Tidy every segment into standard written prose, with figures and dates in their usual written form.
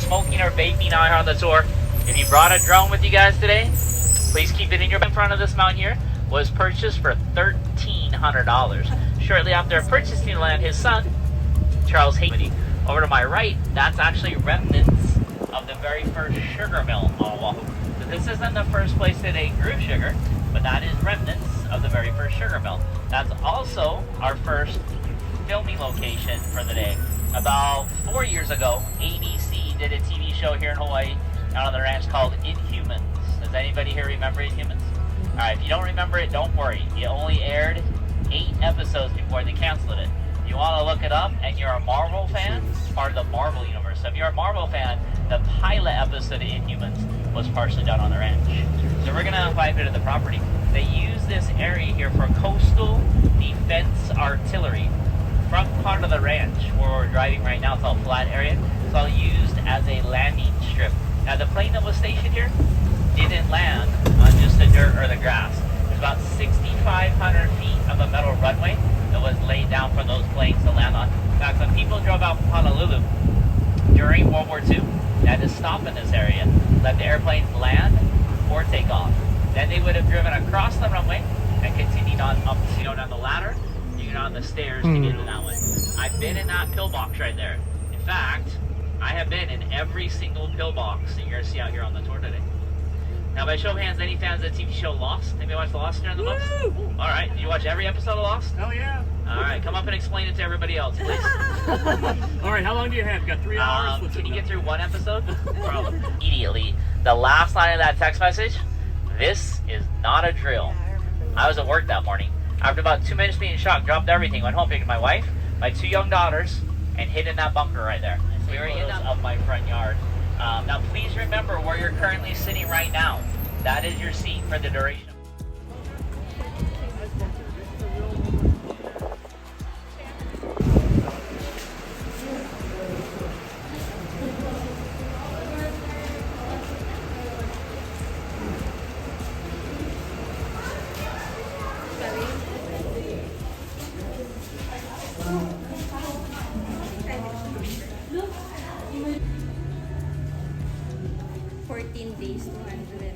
Smoking or vaping out here on the tour. If you brought a drone with you guys today, please keep it in your in front of this mountain here. Was purchased for $1,300. Shortly after purchasing the land, his son, Charles Hakipu'u. Over to my right, that's actually remnants of the very first sugar mill on Oahu. So this isn't the first place that they grew sugar, but that is remnants of the very first sugar mill. That's also our first filming location for the day. About 4 years ago, ABC did a TV show here in Hawaii out on the ranch called Inhumans. Does anybody here remember Inhumans? Alright, if you don't remember it, don't worry. It only aired 8 episodes before they canceled it. If you want to look it up and you're a Marvel fan, it's part of the Marvel universe. So if you're a Marvel fan, the pilot episode of Inhumans was partially done on the ranch. So we're going to fly a bit of the property. They use this area here for coastal defense artillery. Front part of the ranch where we're driving right now, it's all flat area. It's all used as a landing strip. Now the plane that was stationed here didn't land on just the dirt or the grass. There's about 6,500 feet of a metal runway that was laid down for those planes to land on. In fact, when people drove out from Honolulu during World War II, they had to stop in this area, let the airplanes land or take off. Then they would have driven across the runway and continued on up to go down the ladder. On the stairs to get in that one. I've been in that pillbox right there. In fact, I have been in every single pillbox that you're going to see out here on the tour today. Now, by show of hands, any fans of the TV show Lost? Anybody watch The Lost during the books? All right. Did you watch every episode of Lost? Hell yeah. All right. Come up and explain it to everybody else, please. All right. How long do you have? You got 3 hours? Can you get through one episode? Immediately. The last line of that text message, this is not a drill. I was at work that morning. After about 2 minutes being shocked, dropped everything, went home, picked my wife, my 2 young daughters, and hid in that bunker right there. We were in of my front yard. Now please remember where you're currently sitting right now. That is your seat for the duration. Days 200.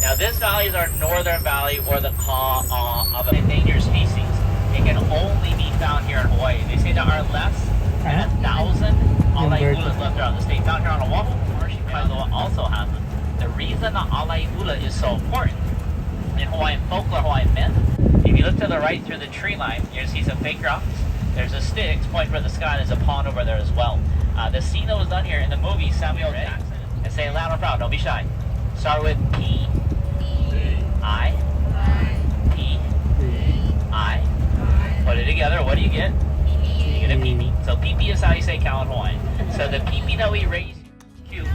Now this valley is our northern valley, or the call of an endangered species. It can only be found here in Hawaii. They say there are less than 1,000 alai'ulas left around the state. Down here on Oahu, Kualoa also has them. The reason the alai'ula is so important in Hawaiian folklore, Hawaiian myth, if you look to the right through the tree line, you're going to see some fake rocks. There's a stick pointing for the sky. There's a pond over there as well. The scene that was done here in the movie Samuel Jackson, and say it loud and proud, don't be shy. Start with P, I, P, I. Put it together, what do you get? You get a pee-pee. So pee-pee is how you say cow in Hawaiian. So the pee-pee that we raise, cute.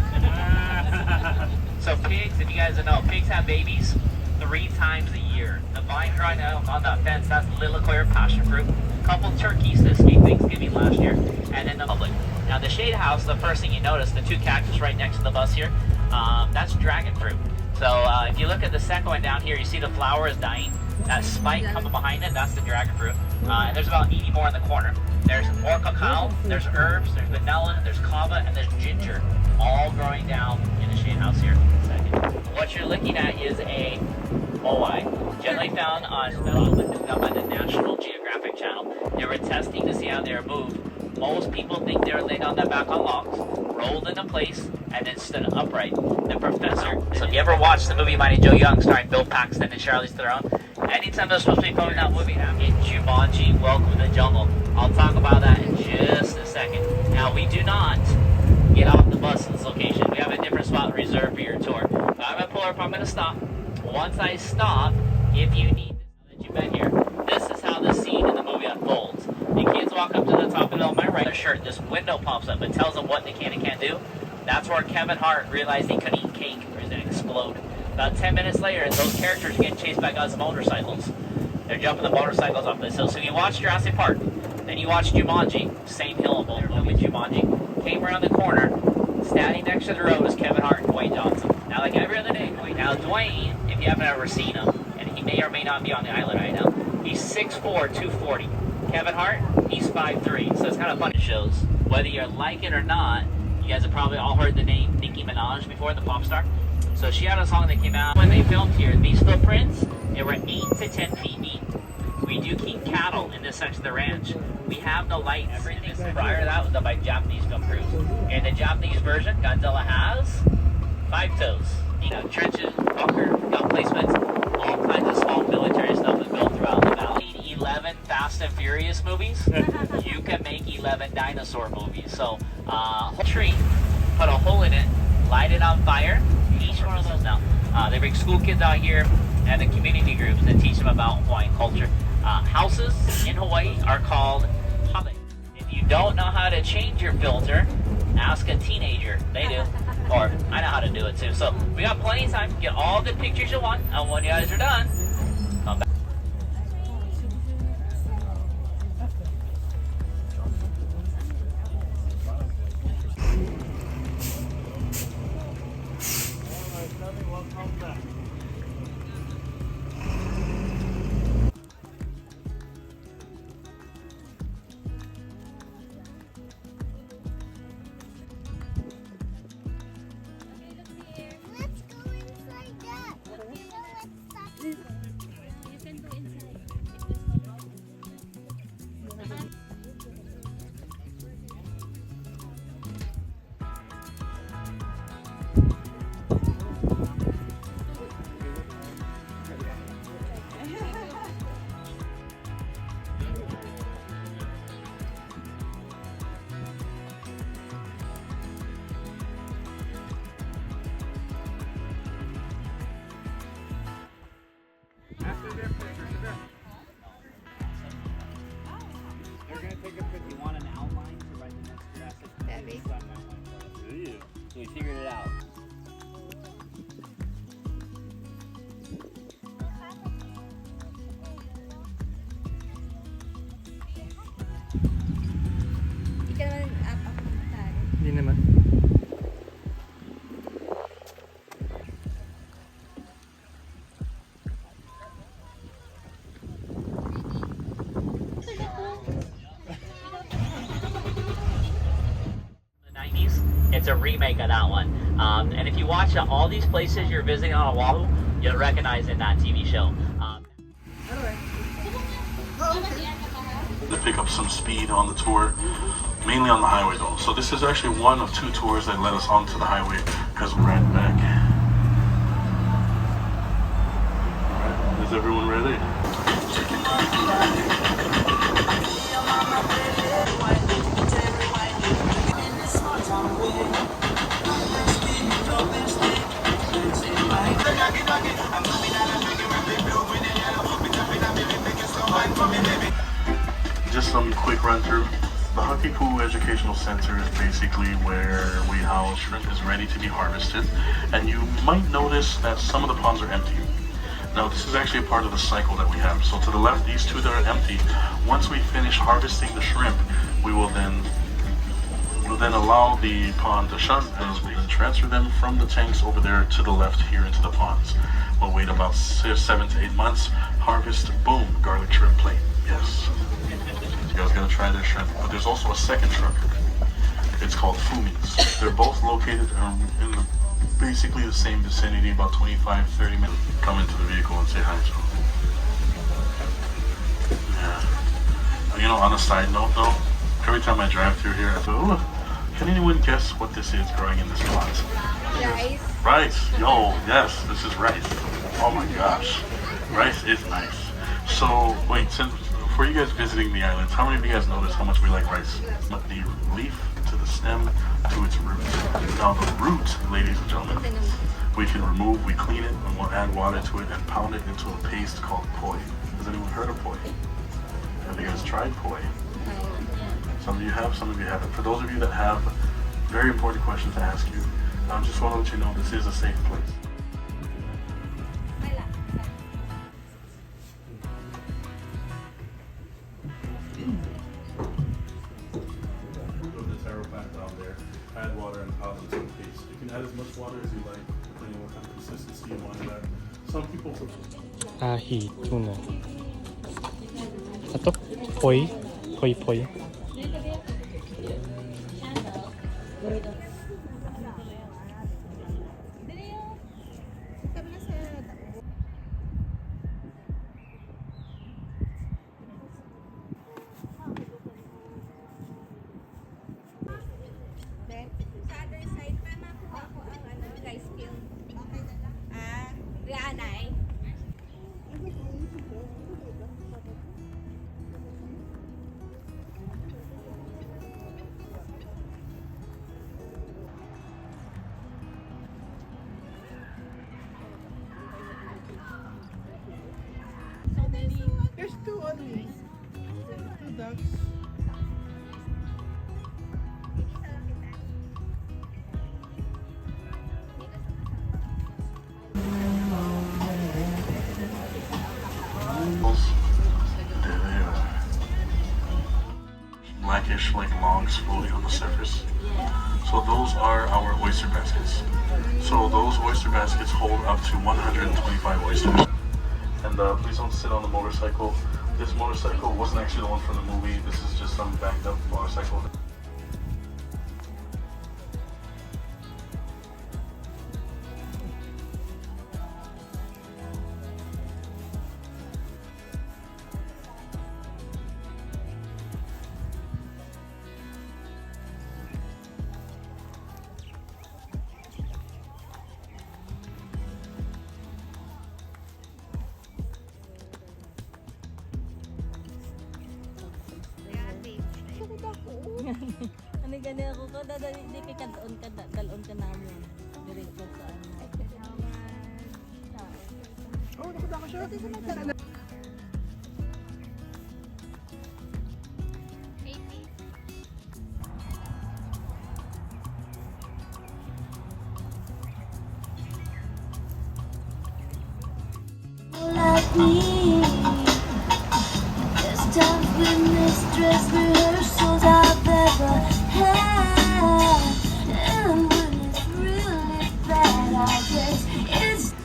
So pigs, if you guys don't know, pigs have babies 3 times a year. The vine growing out on that fence, that's lilac passion fruit. A couple turkeys that escaped Thanksgiving last year, and then the public. Now the shade house, the first thing you notice, the 2 cactus right next to the bus here, that's dragon fruit. So if you look at the second one down here, you see the flower is dying. That spike coming behind it, that's the dragon fruit. And there's about 80 more in the corner. There's more cacao, there's herbs, there's vanilla, there's kava, and there's ginger, all growing down in the shade house here. What you're looking at is a moai, generally found on done by the National Geographic Channel. They were testing to see how they were moved. Most people think they were laid on their back on logs, rolled into place, and then stood upright. The professor, so if you ever watched the movie Mighty Joe Young starring Bill Paxton and Charlize Theron, anytime they're supposed to be filming that movie, in Jumanji, Welcome to the Jungle. I'll talk about that in just a second. Now, we do not get off the bus in this location. We have a different spot reserved for your tour. But I'm going to pull up, I'm going to stop. Once I stop, if you need that you've been here, this is how the scene in the movie unfolds. The kids walk up to the top of my right shirt, this window pops up and tells them what they can and can't do. That's where Kevin Hart realized he couldn't eat cake or he's going to explode. About 10 minutes later, those characters are getting chased by God's motorcycles. They're jumping the motorcycles off this hill. So you watch Jurassic Park, then you watch Jumanji, same hill, movie Jumanji, came around the corner, standing next to the road is Kevin Hart and Dwayne Johnson. Now, like every other day, now Dwayne, if you haven't ever seen him, and he may or may not be on the island right now, he's 6'4", 240. Kevin Hart, he's 5'3", so it's kind of fun. It shows, whether you like it or not, you guys have probably all heard the name Nicki Minaj before, the pop star. So she had a song that came out when they filmed here. These footprints, they were 8 to 10 feet deep. We do keep cattle in this section of the ranch. We have no lights. Everything prior to that was done by Japanese film crews. In the Japanese version, Godzilla has 5 toes. You know, trenches, bunker, gun placements, all kinds of small military stuff is built throughout the valley. 11 Fast and Furious movies, you can make 11 dinosaur movies. So, whole tree, put a hole in it, light it on fire. Each one of those now. They bring school kids out here and the community groups that teach them about Hawaiian culture. Houses in Hawaii are called hale. If you don't know how to change your filter, ask a teenager. They do. Or I know how to do it too. So we got plenty of time to get all the pictures you want. And when you guys are done, come back. We figured it out. Hindi naman. It's a remake of that one. And if you watch all these places you're visiting on Oahu, you'll recognize in that TV show. To pick up some speed on the tour, mainly on the highway though. So this is actually one of 2 tours that led us onto the highway because we're riding back. Alright, is everyone ready? Just some quick run through. The Hakipu'u Educational Center is basically where we house shrimp is ready to be harvested, and you might notice that some of the ponds are empty. Now this is actually a part of the cycle that we have. So to the left, these 2 that are empty, once we finish harvesting the shrimp, we'll then allow the pond to shut as we transfer them from the tanks over there to the left here into the ponds. We'll wait about 7 to 8 months, harvest, boom, garlic shrimp plate. Yes. You guys gotta try their shrimp. But there's also a second truck. It's called Fumi's. They're both located in basically the same vicinity, about 25-30 minutes. Come into the vehicle and say hi to them. Yeah. You know, on a side note though, every time I drive through here, I go, oh, look, can anyone guess what this is growing in this plot? Rice. Rice. Yo, yes, this is rice. Oh my gosh. Rice is nice. So, wait, for you guys visiting the islands, how many of you guys notice how much we like rice? The leaf to the stem to its root. Now the root, ladies and gentlemen, we can remove, we clean it, and we'll add water to it and pound it into a paste called poi. Has anyone heard of poi? Have you guys tried poi? Some of you have, some of you haven't. For those of you that have, very important question to ask you. I just want to let you know this is a safe place. Add water and pound it to a paste. You can add as much water as you like, depending on what kind of consistency you want it at. Some people ahi, tuna. Ato, poi. There's 2 only. 2 ducks. There they are. Blackish like logs floating on the surface. So those are our oyster baskets. So those oyster baskets hold up to 125 oysters. And please don't sit on the motorcycle. This motorcycle wasn't actually the one from the movie. This is just some backed up motorcycle. Ano gani ako ko dadali di kay dalon ka namin diretso sa ano. Oh, nakita ko siya. Like me, there's times when this dress rehearsals I've ever had, and when it's really bad, I guess it's.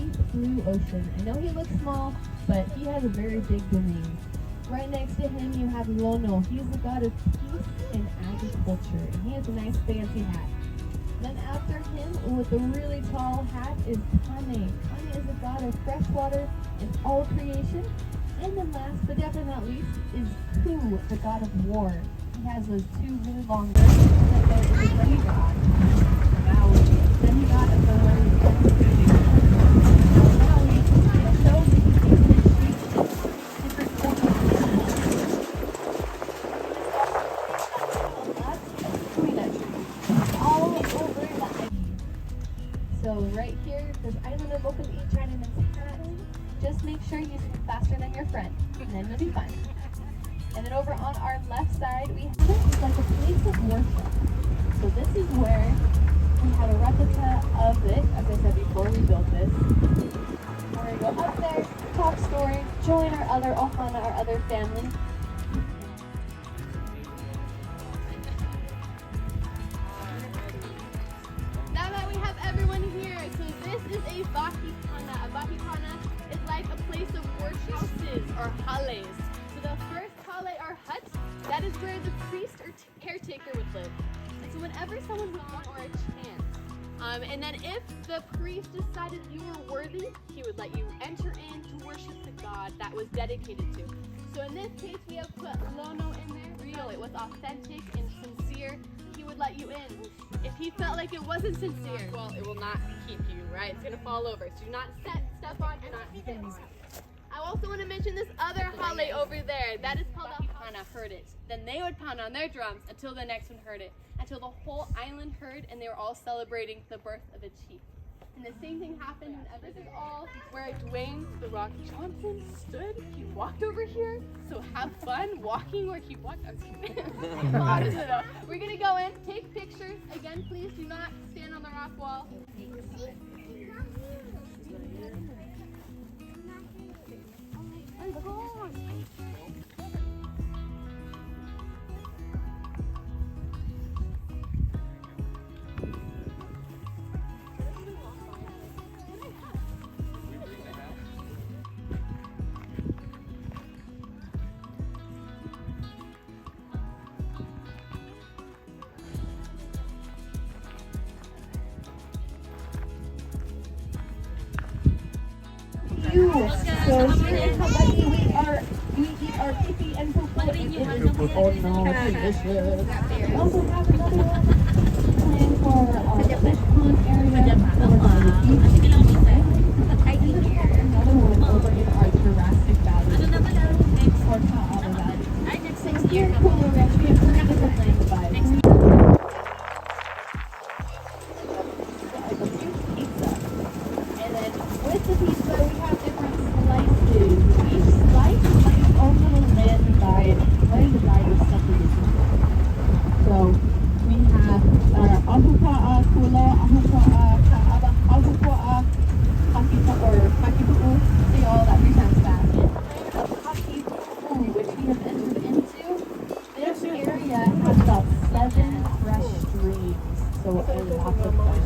deep blue ocean. I know he looks small, but he has a very big domain. Right next to him you have Lono. He's the god of peace and agriculture, and he has a nice fancy hat. Then after him, with a really tall hat, is Kane. Kane is the god of fresh water and all creation. And then last but definitely not least is Ku, the god of war. He has those two really long birds, and then there is a demigod, Maui, demigod of the weather. Maui is so different all over the island. So right here, this island of Moli'i Chinaman's hat. Just make sure you swim faster than your friend, and then you'll be fine. And then over on our left side, we have it like a place of worship. So this is where we have a replica of it. As I said before, we built this. We're going to go up there, talk story, join our other ohana, our other family. Now that we have everyone here, so this is a Wakikana. A Wakikana is like a place of worship houses or hales. So the first hale or hut, that is where the priest or caretaker would live. And so whenever someone would want or a chance, and then if the priest decided you were worthy, he would let you enter in to worship the god that was dedicated to. So in this case, we have put Lono in there. Real, it was authentic and sincere. He would let you in. If he felt like it wasn't sincere, well, it will not keep you, right? It's gonna fall over. So do not step on, do not stand on. I also want to mention this other hale over there. That is called a Wakikana, heard it. Then they would pound on their drums until the next one heard it. Until the whole island heard and they were all celebrating the birth of a chief. And the same thing happened whenever this is all where Dwayne The Rock Johnson stood. He walked over here. So have fun walking where he walked. I'm just kidding. We're going to go in, take pictures. Again, please do not stand on the rock wall. So here in Hawaii, we eat our pipi and pupu. Oh no, delicious. We also have another one planned for our fish pond area over by the beach. Another one over in our Jurassic Valley or Kualoa Valley. So here in Kualoa Ranch, we have 3 different land vibes. Pizza. And then with the pizza, we have different slices. Each slice has its own little land divide of subdivision. So we have ahupa'a, kualoa, ahupa'a, ka'aba, ahupa'a, Hakipu'u, say all that 3 times fast. Hakipu'u, which we have entered into. This area has about 7 fresh streams, so a lot of fun.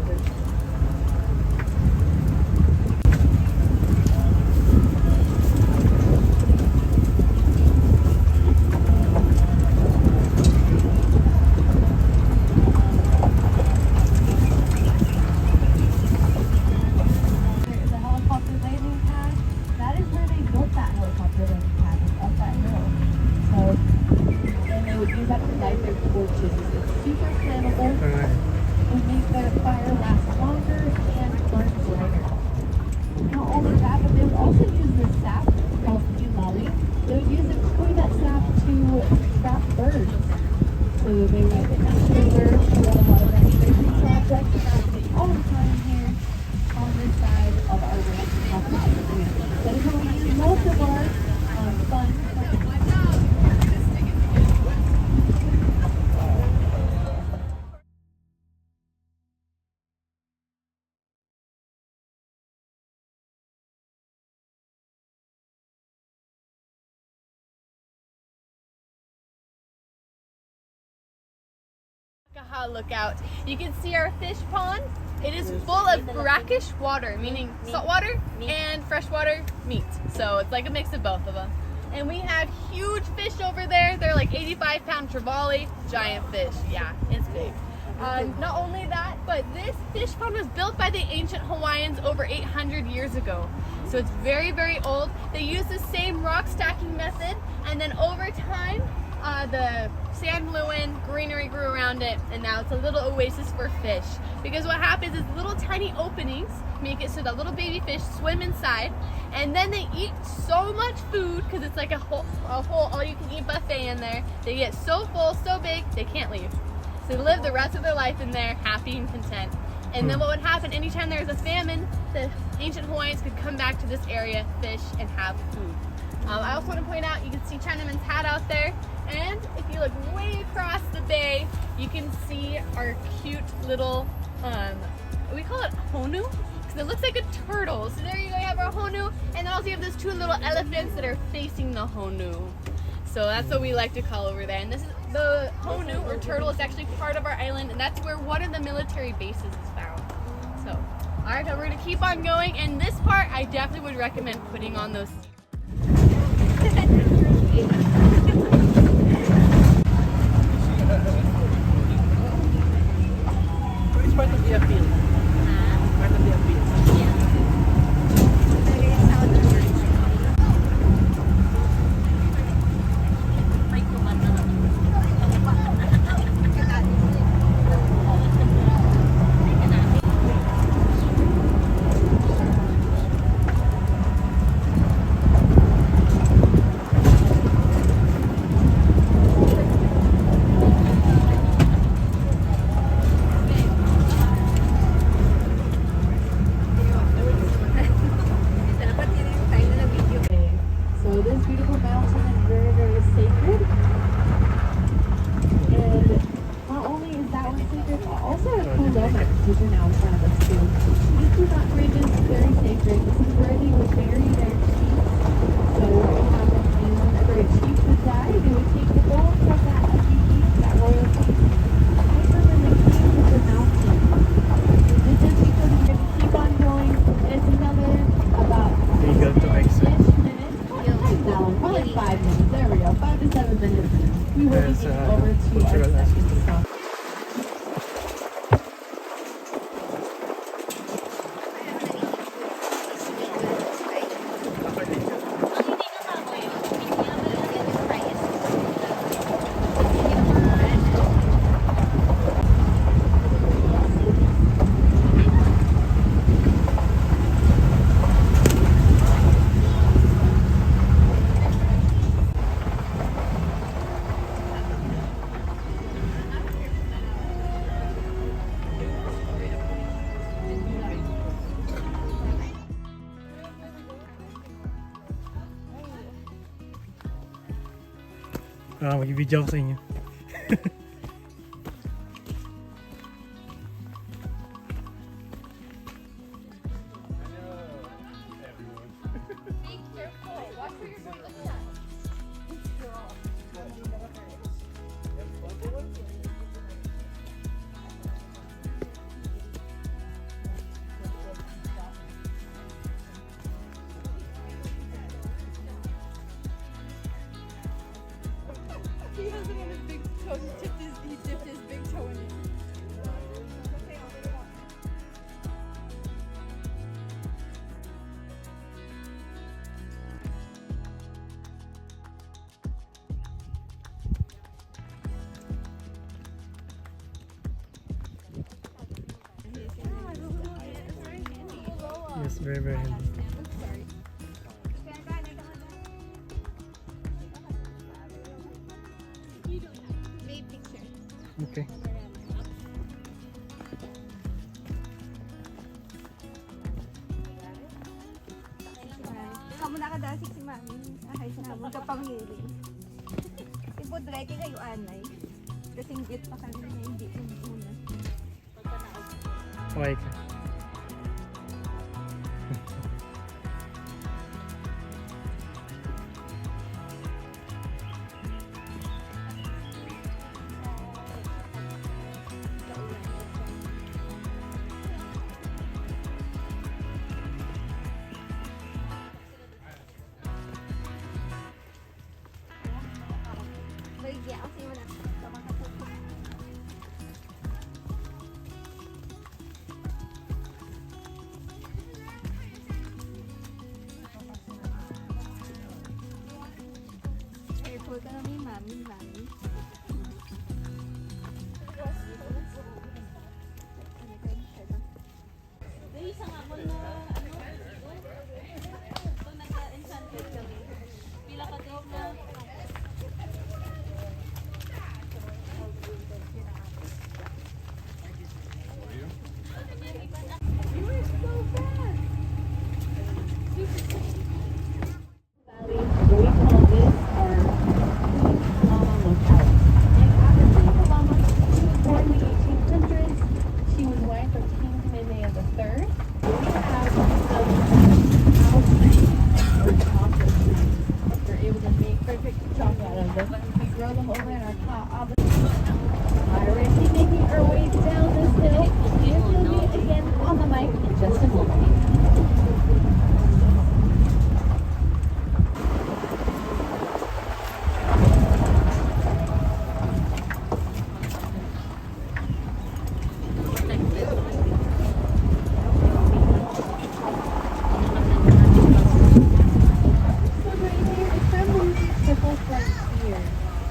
Kaha Lookout. You can see our fish pond. It is full of brackish water, meaning salt water and freshwater meat. So it's like a mix of both of them. And we have huge fish over there. They're like 85-pound trevally, giant fish. Yeah, it's big. Not only that, but this fish pond was built by the ancient Hawaiians over 800 years ago. So it's very, very old. They use the same rock stacking method, and then over time, the sand blew in, greenery grew around it, and now it's a little oasis for fish. Because what happens is little tiny openings make it so that little baby fish swim inside, and then they eat so much food because it's like a whole all-you-can-eat buffet in there. They get so full, so big, they can't leave. So they live the rest of their life in there, happy and content. And then what would happen anytime there was a famine, the ancient Hawaiians could come back to this area, fish, and have food. I also want to point out, you can see Chinaman's hat out there. And if you look way across the bay, you can see our cute little, we call it honu, because it looks like a turtle. So there you go, you have our honu, and then also you have those two little elephants that are facing the honu. So that's what we like to call over there. And this is the honu, or turtle, is actually part of our island, and that's where one of the military bases is found. So, all right, now we're gonna keep on going, and this part, I definitely would recommend putting on those. Which part of the appeal? Part of the appeal. So this beautiful mountain is very, very sacred. And not only is that one sacred, but also a Kualoa, which are now in front of us too. These two mountain ranges are very sacred. This is where they would bury their chiefs. So what would happen is whenever a chief would die, they would take the bones from that Waikiki, that royalty, put them in the caves of the mountain. This is because we're going to keep on going. It's another about 6 minutes. That one, probably 5 minutes. There we go, 5 to 7 minutes. We will be getting over to our second stop. Mag-video ako sa inyo. He has it on his big toe. He dipped his big toe in it. Yes, very, very handy. Okay. Kamu nakadasig si Mami. Ahay sa naman kapangiling. Ibudray kayo anay. Kasing git pa kami na hindi una. Okay ka. Sige, ako sa'yo na. Ito makasal. Careful ka na may mami. May isang ako na, pag nag-enchanted kami, pila ka days na,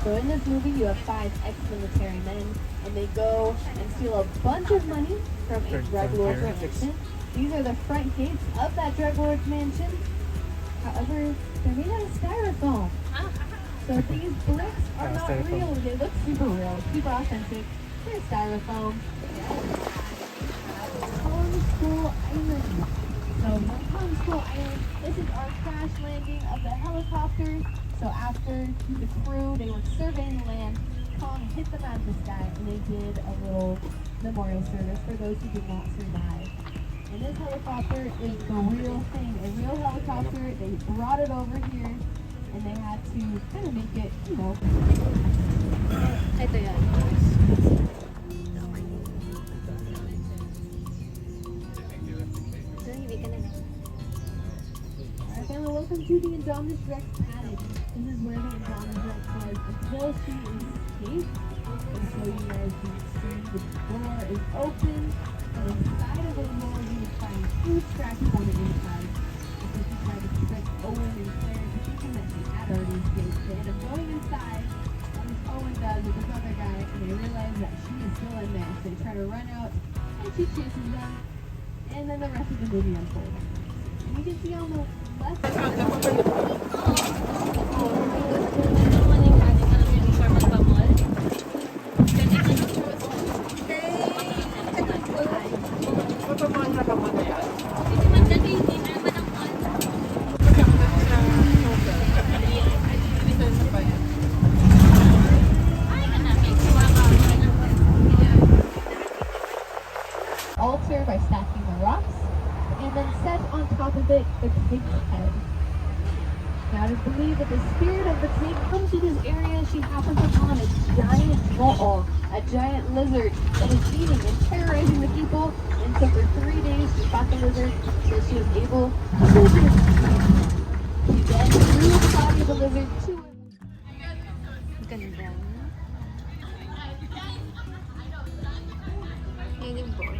So in this movie, you have 5 ex-military men, and they go and steal a bunch of money from a drug lord's mansion. These are the front gates of that drug lord's mansion. However, they're made out of styrofoam. So these bricks are not real. They look super real, super authentic. They're styrofoam. Kong School Island. So Kong School Island, this is our crash landing of the helicopter. So after the crew, they were surveying the land, Kong hit them out of the sky, and they did a little memorial service for those who did not survive. And this helicopter is the real thing, a real helicopter. They brought it over here, and they had to kind of make it, you know. ito yan. Alright, family, welcome to the Indominus Rex paddock. This is where the Indominus Rex was until she escaped. And so you guys can see the door is open. And inside of the door, you can find food scratches on the inside. And so she tried to trick Owen and Claire to thinking that she had already escaped. They end up going inside, and this Owen does with this other guy, and they realize that she is still in there. So they try to run out, and she chases them. And then the rest of the movie unfolds. And you can see on the left. Altar by stacking the rocks, and then set on top of it the pig's head. Now it is believed that the spirit of the pig comes to this area. She happens upon a giant mo'o, a giant lizard that is feeding and terrorizing the people, and so for 3 days she fought the lizard so she was able to lose her. She then threw the body of the lizard to her. Ganda. Yun yung boy.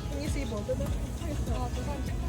Can you see both of them?